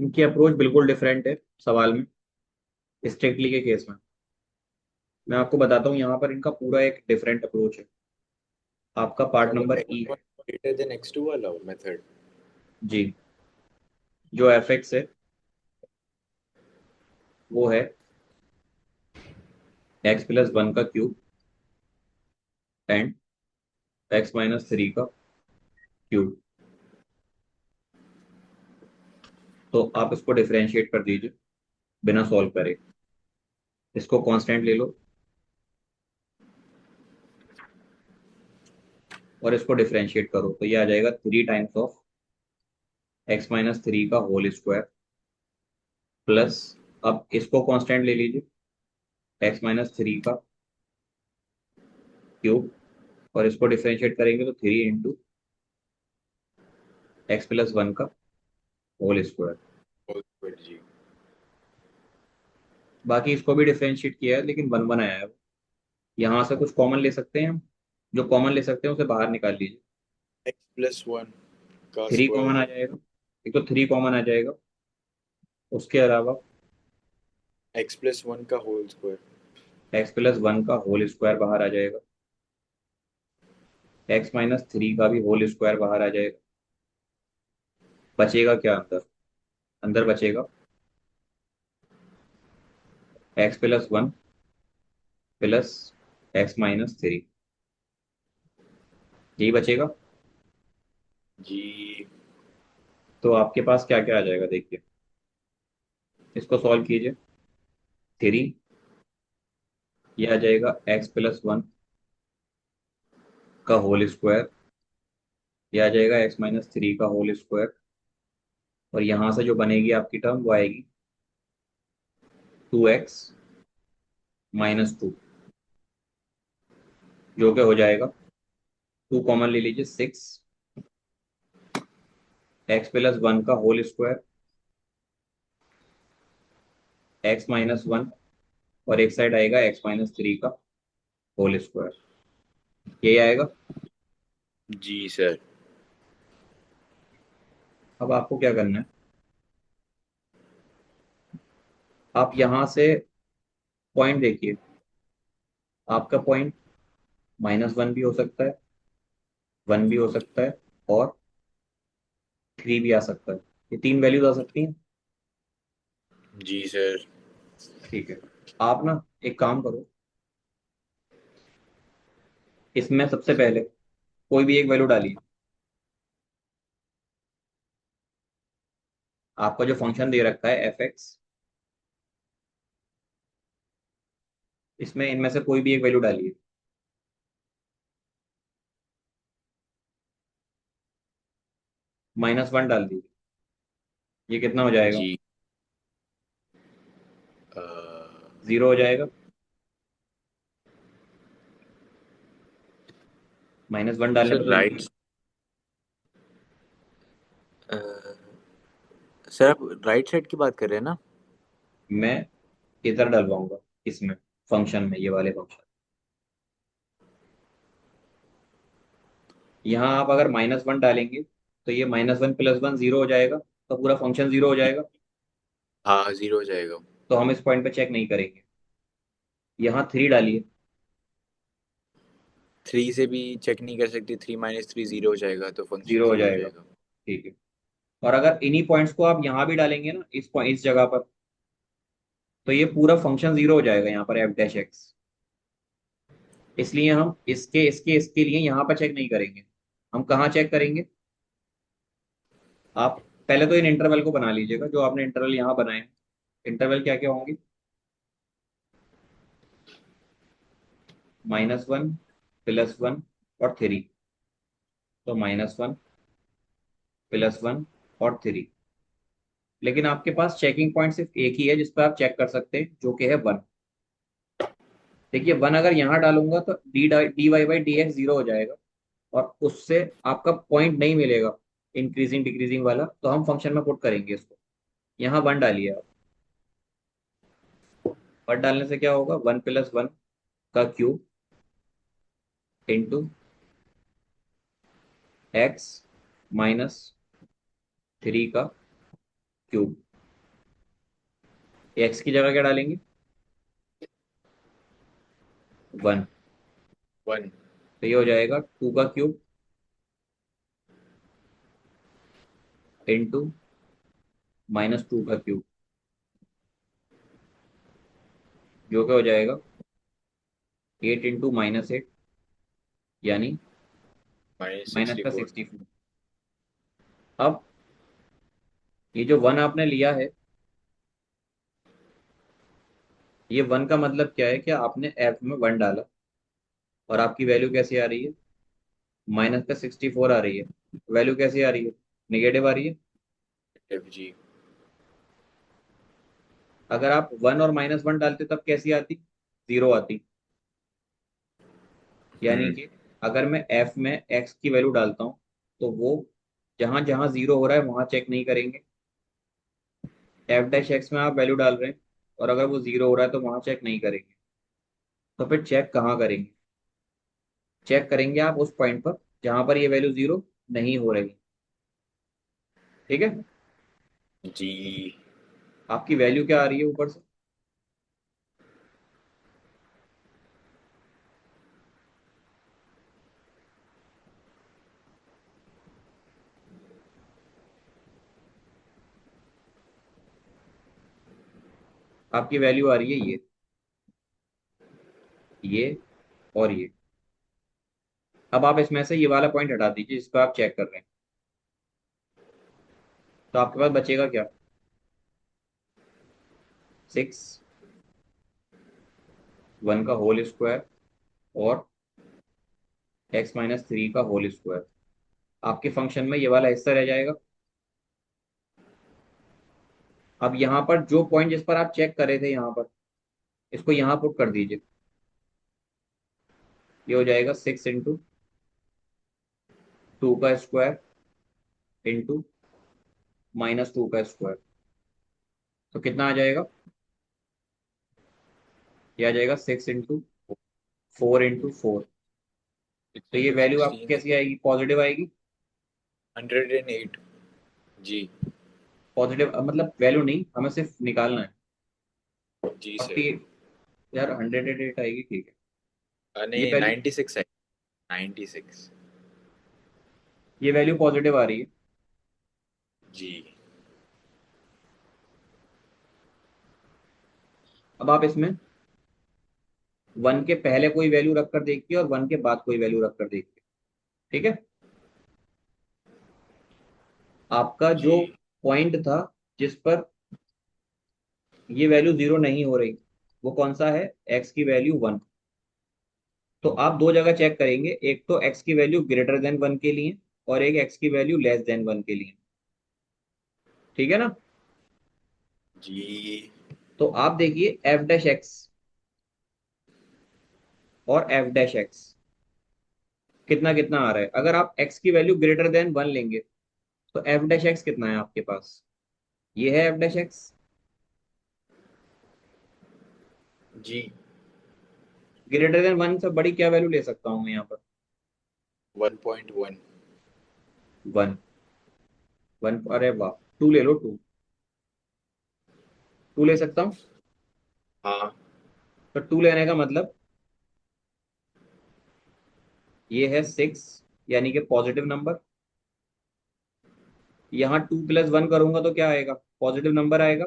इनकी अप्रोच बिल्कुल डिफरेंट है सवाल में, स्ट्रिक्टली के केस में। मैं आपको बताता हूँ, यहाँ पर इनका पूरा एक डिफरेंट अप्रोच है। आपका पार्ट क्या वो नंबर ई x1 है। ग्रेटर देन x2 वाला मेथड? जी। जो एफ एक्स है वो है x+1 का क्यूब एंड x-3 का क्यूब। तो आप इसको डिफरेंशिएट कर दीजिए बिना सॉल्व करे। इसको कांस्टेंट ले लो और इसको डिफरेंशिएट करो, तो ये आ जाएगा 3 टाइम्स ऑफ x-3 का होल स्क्वायर प्लस, अब इसको कांस्टेंट ले लीजिए, x-3 का क्यूब, और इसको डिफरेंशिएट करेंगे तो 3 × x+1 का होल स्क्वायर। होल स्क्वायर जी। बाकी इसको भी डिफरेंशिएट किया है लेकिन 1 1 आया है। यहाँ से कुछ कॉमन ले सकते हैं हम, जो कॉमन ले सकते हैं उसे बाहर निकाल लीजिए। x+1 का 3 कॉमन आ स्क्वायर। जाएगा, एक तो 3 कॉमन आ जाएगा। उसके अलावा x+1 का होल स्क्वायर। x+1 का होल स्क्वायर बाहर आ जाएगा। x-3 का भी होल स्क्वायर बाहर आ जाएगा। बचेगा क्या अंदर? अंदर बचेगा x+1 प्लस x-3, यही बचेगा। जी। तो आपके पास क्या क्या आ जाएगा देखिए, इसको सॉल्व कीजिए। 3, ये आ जाएगा x+1 का होल स्क्वायर, ये आ जाएगा x-3 का होल स्क्वायर, और यहाँ से जो बनेगी आपकी टर्म वो आएगी 2x-2, जो कि हो जाएगा, 2 कॉमन ले लीजिए, 6 x+1 का होल स्क्वायर, x-1, और एक साइड आएगा x-3 का होल स्क्वायर, यही आएगा। जी सर। अब आपको क्या करना है, आप यहाँ से पॉइंट देखिए। आपका पॉइंट -1 भी हो सकता है, 1 भी हो सकता है, और 3 भी आ सकता है। ये 3 वैल्यूज आ सकती हैं। जी सर। ठीक है, आप ना एक काम करो, इसमें सबसे पहले कोई भी एक वैल्यू डालिए। आपका जो फंक्शन दे रखा है एफ एक्स, इसमें इनमें से कोई भी एक वैल्यू डालिए। -1 डाल दीजिए, ये कितना हो जाएगा? जी। 0 हो जाएगा। -1 डालने सर पर तो राइट। 0। सर आप राइट साइड की बात कर रहे हैं ना? मैं इधर डलवाऊंगा, इसमें फंक्शन में, ये वाले फंक्शन। यहाँ आप अगर -1 डालेंगे तो ये -1 + 1 0 हो जाएगा, तो पूरा फंक्शन 0 हो जाएगा। हाँ, जीरो हो जाएगा। तो हम इस पॉइंट पे चेक नहीं करेंगे। यहाँ 3 डालिए। थ्री से भी चेक नहीं कर सकते, 3 - 3 जीरो हो जाएगा, तो फंक्शन 0 हो जीरो हो जाएगा। जाएगा। ठीक है। और अगर इन्हीं पॉइंट्स को आप यहाँ भी डालेंगे ना, इस पॉइंट, इस जगह पर, तो ये पूरा फंक्शन 0 हो जाएगा यहाँ पर f'(x). इसलिए हम इसके लिए यहाँ पर चेक नहीं करेंगे। हम कहाँ चेक करेंगे? आप पहले तो इन इंटरवल को बना लीजिएगा, जो आपने इंटरवल यहाँ बनाए हैं। इंटरवल क्या क्या होंगे? -1, +1 और 3। तो -1, +1 और 3। लेकिन आपके पास चेकिंग पॉइंट सिर्फ एक ही है जिस पर आप चेक कर सकते हैं, जो कि है 1। देखिए 1 अगर यहाँ डालूंगा तो dy/dx 0 हो जाएगा, और उससे आपका पॉइंट नहीं मिलेगा इंक्रीजिंग डिक्रीजिंग वाला, तो हम फंक्शन में पुट करेंगे इसको। यहाँ 1 डालिए आप। 1 डालने से क्या होगा? 1 + 1 का क्यूब इंटू x-3 का क्यूब। एक्स की जगह क्या डालेंगे? 1। 1। तो ये हो जाएगा 2 का क्यूब इंटू -2 का क्यूब, जो क्या हो जाएगा 8 इंटू -8, यानी माइनस माइनस सिक्सटी का फोर 64। अब ये जो 1 आपने लिया है, ये 1 का मतलब क्या है कि आपने एफ में 1 डाला, और आपकी वैल्यू कैसी आ रही है? -64 आ रही है। वैल्यू कैसी आ रही है? निगेटिव आ रही है। जी। अगर आप 1 और -1 डालते तब कैसी आती? 0 आती। यानी हम्म। कि अगर मैं एफ में एक्स की वैल्यू डालता हूँ, तो वो जहां जहां 0 हो रहा है वहां चेक नहीं करेंगे। एफ डैश एक्स में आप वैल्यू डाल रहे हैं, और अगर वो 0 हो रहा है तो वहां चेक नहीं करेंगे। तो फिर चेक कहाँ करेंगे? चेक करेंगे आप उस पॉइंट पर जहां पर ये वैल्यू 0 नहीं हो रही। ठीक है। जी। आपकी वैल्यू क्या आ रही है ऊपर से? आपकी वैल्यू आ रही है ये और ये। अब आप इसमें से ये वाला पॉइंट हटा दीजिए जिस पर आप चेक कर रहे हैं। तो आपके पास बचेगा क्या? 6, 1 का होल स्क्वायर और x-3 का होल स्क्वायर। आपके फंक्शन में ये वाला हिस्सा रह जाएगा। अब यहाँ पर जो पॉइंट जिस पर आप चेक कर रहे थे, यहाँ पर इसको यहाँ पुट कर दीजिए। ये हो जाएगा 6 इंटू 2 का स्क्वायर इंटू -2 का स्क्वायर। तो कितना आ जाएगा? ये आ जाएगा 6 इंटू 4 इंटू 4। सिक्स तो ये इंटू वैल्यू आपकी 16। कैसी आएगी? पॉजिटिव आएगी। 108। जी। पॉजिटिव मतलब वैल्यू नहीं, हमें सिर्फ निकालना है। जी अब तो सर। ये, यार 108 आएगी, ठीक है। ये नहीं, वैल्यू 96 है। 96। ये वैल्यू पॉजिटिव आ रही है। जी। अब आप इसमें 1 के पहले कोई वैल्यू रख कर देखिए और 1 के बाद कोई वैल्यू रख कर देखिए। ठीक है। आपका जी। जो पॉइंट था जिस पर ये वैल्यू 0 नहीं हो रही, वो कौन सा है? एक्स की वैल्यू 1। तो आप दो जगह चेक करेंगे, एक तो एक्स की वैल्यू ग्रेटर देन 1 के लिए, और एक एक्स की वैल्यू लेस देन 1 के लिए। ठीक है ना? जी। तो आप देखिए एफ डैश एक्स और एफ डैश एक्स कितना कितना आ रहा है। अगर आप एक्स की वैल्यू ग्रेटर देन 1 लेंगे, तो एफ डैश एक्स कितना है आपके पास? ये है एफ डैश एक्स। जी। ग्रेटर देन 1 से बड़ी क्या वैल्यू ले सकता हूँ मैं यहाँ पर? 1.1। 1। 1, अरे वाह, 2 ले लो, 2। 2 ले सकता हूँ। हाँ। तो 2 लेने का मतलब ये है 6, यानी कि पॉजिटिव नंबर। यहाँ 2 + 1 करूंगा तो क्या आएगा? पॉजिटिव नंबर आएगा।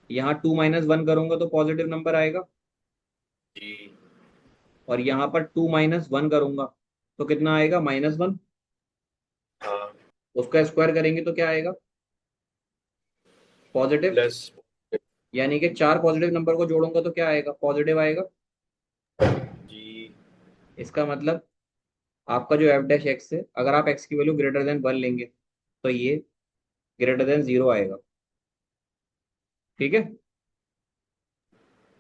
यहाँ 2 - 1 करूंगा तो पॉजिटिव नंबर आएगा। जी। और यहाँ पर 2 - 1 करूंगा तो कितना आएगा? -1। हाँ। उसका स्क्वायर करेंगे तो क्या आएगा? पॉजिटिव। प्लस। यानी कि 4 पॉजिटिव नंबर को जोड़ूंगा तो क्या आएगा? पॉजिटिव आएगा। जी। इसका मतलब आपका जो एफ डैश एक्स है, अगर आप एक्स की वैल्यू ग्रेटर देन 1 लेंगे तो ये ग्रेटर देन 0 आएगा। ठीक है।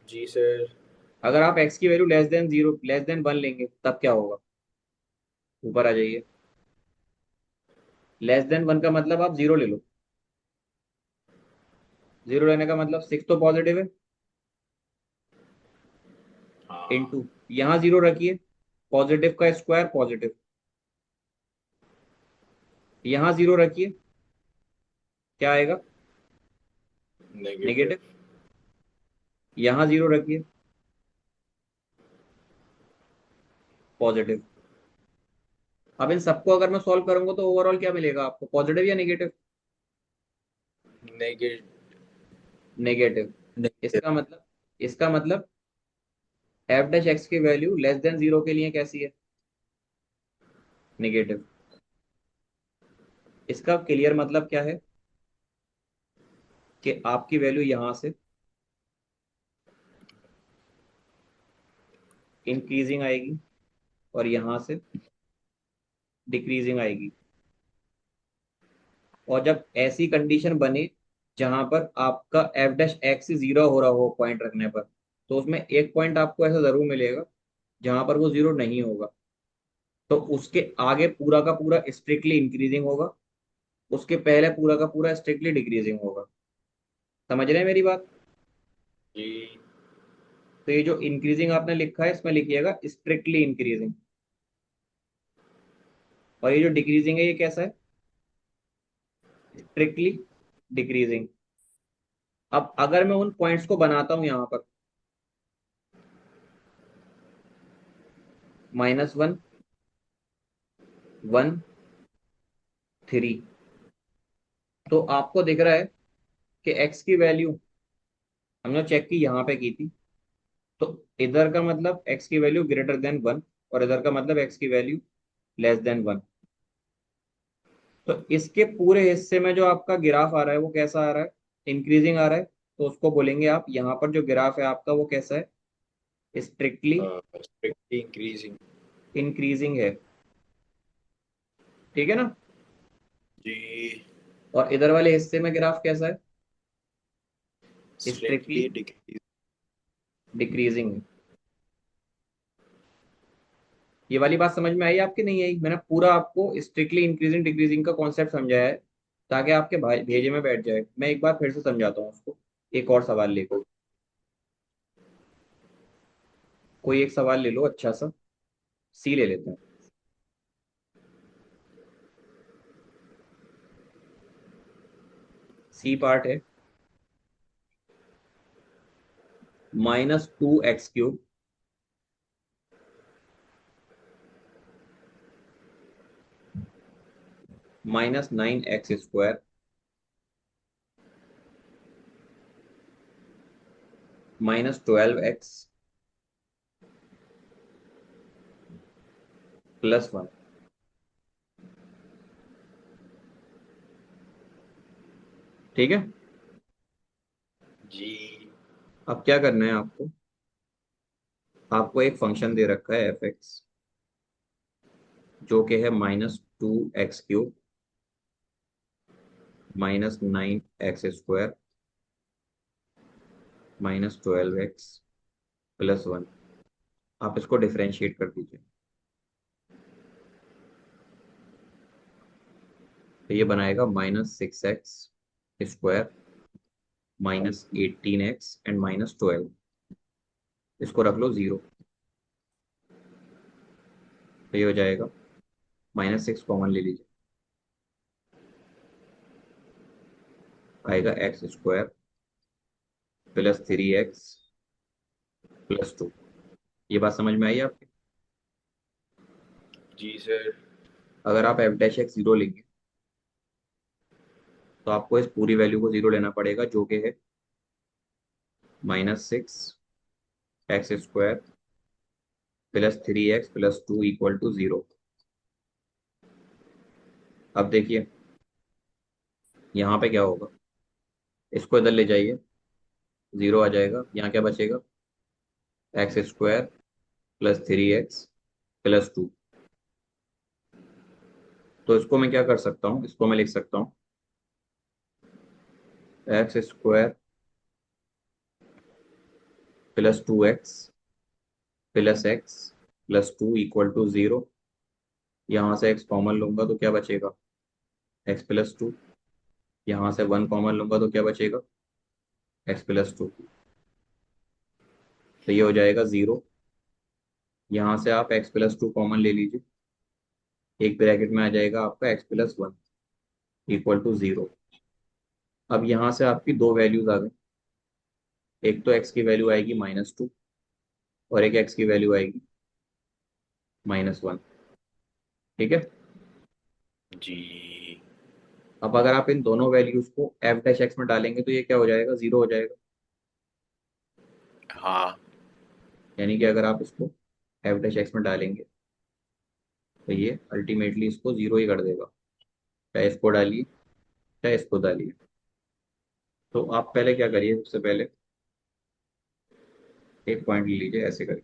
जी सर। अगर आप एक्स की वैल्यू लेस देन 1 लेंगे तब क्या होगा? ऊपर आ जाइए। लेस देन 1 का मतलब आप 0 ले लो। 0 लेने का मतलब 6 तो पॉजिटिव है, हाँ। इंटू यहाँ 0 रखिए, पॉजिटिव का स्क्वायर पॉजिटिव, यहाँ 0 रखिए, क्या आएगा? नेगेटिव। नेगेटिव। यहाँ जीरो रखिए, पॉजिटिव। अब इन सबको अगर मैं सॉल्व करूंगा तो ओवरऑल क्या मिलेगा आपको, पॉजिटिव या नेगेटिव? नेगेटिव। नेगेटिव। नेगेटिव। इसका मतलब एफ डैश एक्स की वैल्यू लेस देन जीरो के लिए कैसी है, नेगेटिव। इसका क्लियर मतलब क्या है कि आपकी वैल्यू यहां से इंक्रीजिंग आएगी और यहां से डिक्रीजिंग आएगी। और जब ऐसी कंडीशन बने जहां पर आपका एफ डैश एक्स जीरो हो रहा हो पॉइंट रखने पर, तो उसमें एक पॉइंट आपको ऐसा जरूर मिलेगा जहां पर वो जीरो नहीं होगा। तो उसके आगे पूरा का पूरा स्ट्रिक्टली इंक्रीजिंग होगा, उसके पहले पूरा का पूरा स्ट्रिक्टली डिक्रीजिंग होगा। समझ रहे हैं मेरी बात? जी। तो ये जो इंक्रीजिंग आपने लिखा है इसमें लिखिएगा स्ट्रिक्टली इंक्रीजिंग, और ये जो डिक्रीजिंग है ये कैसा है, स्ट्रिक्टली डिक्रीजिंग। अब अगर मैं उन पॉइंट्स को बनाता हूं यहां पर, -1, 1, 3, तो आपको दिख रहा है कि एक्स की वैल्यू हमने चेक की यहाँ पे की थी, तो इधर का मतलब एक्स की वैल्यू ग्रेटर देन 1, और इधर का मतलब एक्स की वैल्यू लेस देन 1। तो इसके पूरे हिस्से में जो आपका ग्राफ आ रहा है वो कैसा आ रहा है, इंक्रीजिंग आ रहा है। तो उसको बोलेंगे आप, यहाँ पर जो ग्राफ है आपका वो कैसा है, स्ट्रिक्टली स्ट्रिक्टली इंक्रीजिंग। इंक्रीजिंग है। ठीक है ना? जी। और इधर वाले हिस्से में ग्राफ कैसा है, स्ट्रिक्टली स्ट्रिक्टली डिक्रीज। डिक्रीजिंग है। ये वाली बात समझ में आई आपकी, नहीं आई? मैंने पूरा आपको स्ट्रिक्टली इंक्रीजिंग डिक्रीजिंग का कॉन्सेप्ट समझाया है ताकि आपके भाई जी। भेजे में बैठ जाए। मैं एक बार फिर से समझाता हूँ उसको, एक और सवाल लेकर। कोई एक सवाल ले लो अच्छा सा, सी ले लेते हैं। सी पार्ट है -2x³ -9x² -12x +1। ठीक है? जी। अब क्या करना है आपको, आपको एक फंक्शन दे रखा है f(x) जो कि है -2x³ -9x² -12x +1। आप इसको डिफरेंशिएट कर दीजिए, तो ये बनाएगा -6x² -18x एंड -12। इसको रख लो जीरो, तो ये हो जाएगा, -6 कॉमन ले लीजिए, आएगा x² +3x +2। ये बात समझ में आई आपकी? जी सर। अगर आप एफ डैश एक्स जीरो लेंगे तो आपको इस पूरी वैल्यू को जीरो लेना पड़ेगा, जो कि है -6x² +3x +2 = 0। अब देखिए यहाँ पे क्या होगा, इसको इधर ले जाइए, जीरो आ जाएगा, यहाँ क्या बचेगा, x² +3x +2। तो इसको मैं क्या कर सकता हूँ, इसको मैं लिख सकता हूँ x² +2x +x +2 = 0। यहाँ से x कॉमन लूंगा तो क्या बचेगा, x +2। यहाँ से 1 कॉमन लूंगा तो क्या बचेगा, x +2। तो ये हो जाएगा 0। यहाँ से आप x +2 कॉमन ले लीजिए, एक ब्रैकेट में आ जाएगा आपका x +1 = 0। अब यहाँ से आपकी दो वैल्यूज आ गई। एक तो एक्स की वैल्यू आएगी -2, और एक एक्स की वैल्यू आएगी -1। ठीक है। जी। अब अगर आप इन दोनों वैल्यूज को एफ डैश एक्स में डालेंगे तो ये क्या हो जाएगा, जीरो हो जाएगा। हाँ यानी कि अगर आप इसको एफ डैश एक्स में डालेंगे तो ये अल्टीमेटली इसको जीरो ही कर देगा। चाहे इसको डालिए, चाहे इसको डालिए। तो आप पहले क्या करिए, सबसे पहले एक पॉइंट ले लीजिए, ऐसे करिए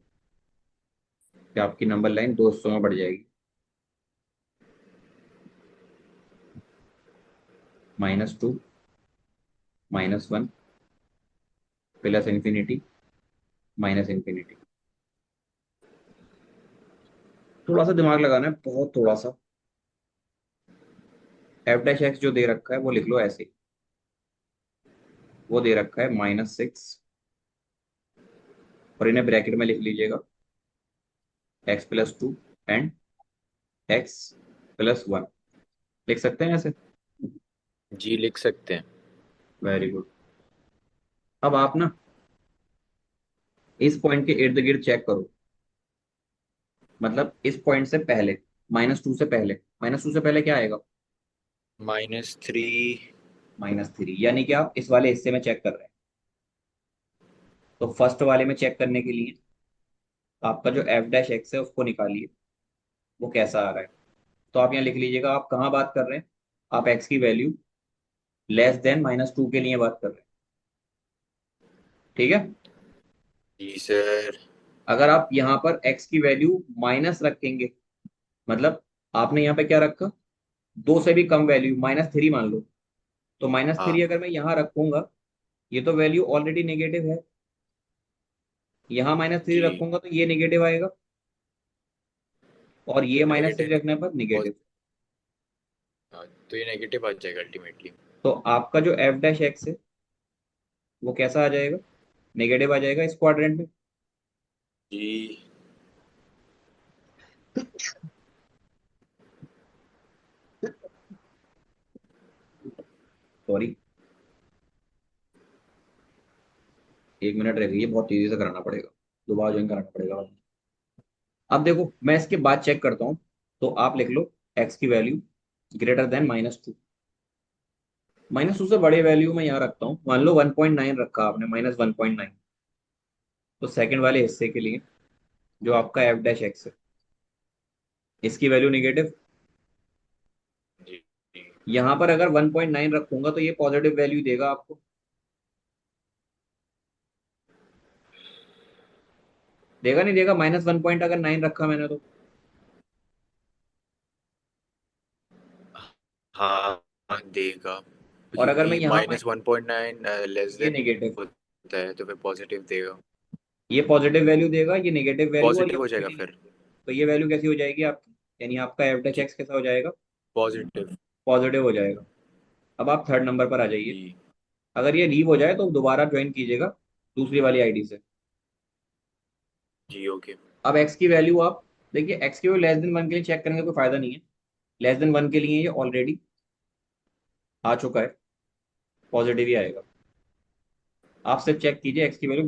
कि आपकी नंबर लाइन दो हिस्सों में बढ़ जाएगी। -2, -1, प्लस इन्फिनिटी, माइनस इन्फिनिटी। थोड़ा सा दिमाग लगाना है, बहुत थोड़ा सा। एफ डैश एक्स जो दे रखा है वो लिख लो ऐसे। वो दे रखा है -6, और इन्हें ब्रैकेट में लिख लीजिएगा, x+2 एंड x+1। लिख सकते हैं ऐसे। जी, लिख सकते हैं। Very good. अब आप ना इस पॉइंट के इर्द गिर्द चेक करो। मतलब इस पॉइंट से पहले, -2 से पहले, -2 से पहले क्या आएगा, -3। -3। यानी कि आप इस वाले हिस्से में चेक कर रहे हैं। तो फर्स्ट वाले में चेक करने के लिए आपका जो एफ डैश एक्स है उसको निकालिए, वो कैसा आ रहा है। तो आप यहाँ लिख लीजिएगा, आप कहाँ बात कर रहे हैं, आप एक्स की वैल्यू << -2 के लिए बात कर रहे हैं। ठीक है। जी सर। अगर आप यहाँ पर एक्स की वैल्यू माइनस रखेंगे, मतलब आपने यहाँ पे क्या रखा, दो से भी कम वैल्यू, -3 मान लो। तो -3 हाँ अगर मैं यहाँ रखूंगा, ये तो वैल्यू ऑलरेडी नेगेटिव है। यहाँ -3 जी। रखूंगा तो ये नेगेटिव आएगा, और तो ये -3 नेगेटिव। रखने पर निगेटिव। हाँ, तो ये नेगेटिव आ जाएगा अल्टीमेटली। तो आपका जो एफ डैश एक्स है वो कैसा आ जाएगा, नेगेटिव आ जाएगा इस क्वाड्रेंट में। जी। सॉरी, 1 मिनट रह गई है, बहुत तेजी से कराना पड़ेगा, दोबारा ज्वाइन कराना पड़ेगा। अब देखो मैं इसके बाद चेक करता हूँ। तो आप लिख लो एक्स की वैल्यू ग्रेटर देन -2। -2 से बड़े वैल्यू में यहाँ रखता हूँ, मान लो 1.9 रखा आपने, -1.9। तो सेकंड वाले हिस्से के लिए जो आपका एफ डैश एक्स है, इसकी वैल्यू निगेटिव। जी। जी। यहाँ पर अगर 1.9 रखूंगा तो ये पॉजिटिव वैल्यू देगा आपको। देगा नहीं देगा, -1 अगर 9 रखा मैंने तो। हाँ हाँ, देगा। और अगर मैं क्योंकि यहाँ -1.9 लेस ये देन नेगेटिव, होता है तो फिर पॉजिटिव देगा। ये पॉजिटिव वैल्यू देगा, ये नेगेटिव वैल्यू, और ये पॉजिटिव हो जाएगा ऑलरेडी। फिर। तो ये वैल्यू कैसी हो जाएगी आपकी, यानी आपका एफ डैश जी। एक्स कैसा हो जाएगा, पॉजिटिव। पॉजिटिव हो जाएगा। अब आप थर्ड नंबर पर आ जाइए। जी। अगर ये लीव हो जाए तो दोबारा ज्वाइन कीजिएगा दूसरी वाली आईडी से। जी ओके। अब एक्स की वैल्यू आप देखिए, एक्स की वैल्यू लेस देन 1 के लिए चेक करने का कोई फायदा नहीं है। लेस देन 1 के लिए ये ऑलरेडी आ चुका है, पॉजिटिव ही आएगा। आप सिर्फ चेक कीजिए एक्स की वैल्यू